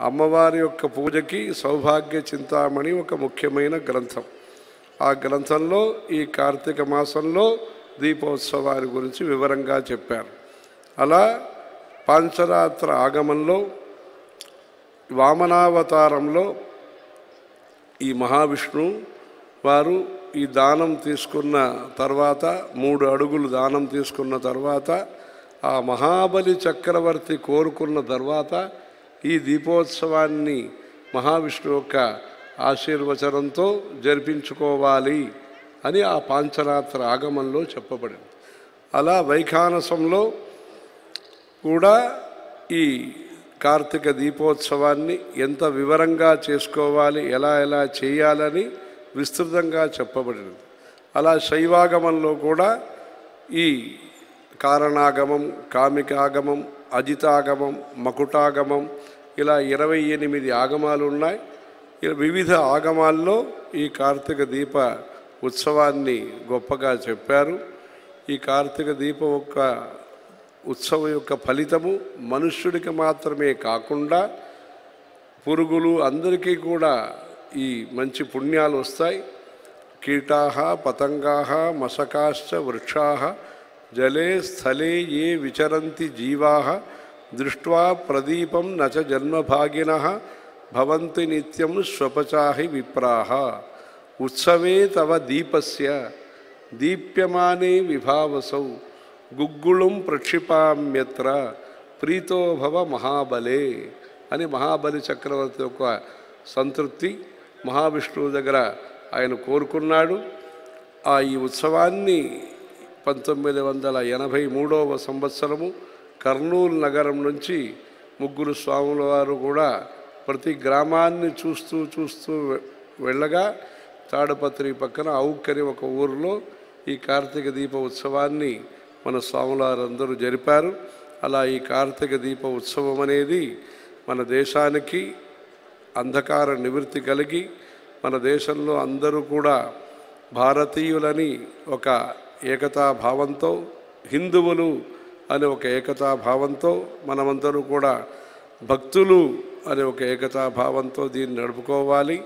అమ్మవారి యొక్క పూజకి సౌభాగ్య చింతామణి ఒక ముఖ్యమైన గ్రంథం. ఆ గ్రంథంలో ఈ కార్తీక మాసంలో దీపోత్సవాన్ని గురించి వివరంగా చెప్పారు. అలా పాంచరాత్ర ఆగమంలో వామనావతారంలో ఈ మహావిష్ణువు వారు ఈ దానం తీసుకున్న తర్వాత 3 అడుగులు దానం తీసుకున్న తర్వాత ఆ మహాబలి చక్రవర్తి కోరుకున్న తర్వాత ఈ దీపోత్సవాన్ని మహావిష్ణువు యొక్క ఆశీర్వచనంతో జరిపించుకోవాలి అని ఆ పాంచరాత్ర ఆగమంలో చెప్పబడింది. అలా వైఖానసంలో కూడా ఈ కార్తీక దీపోత్సవాన్ని ఎంత వివరంగా చేసుకోవాలి, ఎలా ఎలా చేయాలని విస్తృతంగా చెప్పబడినది. అలా శైవాగమంలో కూడా ఈ కారణాగమం, కామికాగమం, అజితాగమం, మకుటాగమం ఇలా 28 ఆగమాలు ఉన్నాయి. వివిధ ఆగమాల్లో ఈ కార్తీక దీప ఉత్సవాన్ని గొప్పగా చెప్పారు. ఈ కార్తీక దీపం యొక్క ఉత్సవం యొక్క ఫలితము మనుష్యుడికి మాత్రమే కాకుండా పురుగులు అందరికీ కూడా ఈ మంచి పుణ్యాలు వస్తాయి. కీటాః పతంగాః మశకాశ్చ వృక్షాః జలే స్థలే ఏ విచరంతి జీవాః దృష్ట్వా ప్రదీపం నచ జన్మభాగినః భవంతి నిత్యం స్వపచాహి విప్రాః ఉత్సవే తవ దీపస్య దీప్యమానే విభావసౌ గుగ్గుళం ప్రక్షిపామ్యత్ర ప్రీతో భవ మహాబలే అని మహాబలి చక్రవర్తి యొక్క సంతృప్తి మహావిష్ణువు దగ్గర ఆయన కోరుకున్నాడు. ఈ ఉత్సవాన్ని 1983వ సంవత్సరము కర్నూలు నగరం నుంచి 3 స్వాముల వారు కూడా ప్రతి గ్రామాన్ని చూస్తూ వెళ్ళగా తాడపత్రి పక్కన ఔక్కని ఒక ఊరిలో ఈ కార్తీక దీప ఉత్సవాన్ని మన స్వాములారందరూ జరిపారు. అలా ఈ కార్తీక దీప ఉత్సవం అనేది మన దేశానికి అంధకార నివృత్తి కలిగి మన దేశంలో అందరూ కూడా భారతీయులని ఒక ఏకతాభావంతో, హిందువులు అనే ఒక ఏకతాభావంతో, మనమందరూ కూడా భక్తులు అనే ఒక ఏకతాభావంతో దీన్ని నడుపుకోవాలి.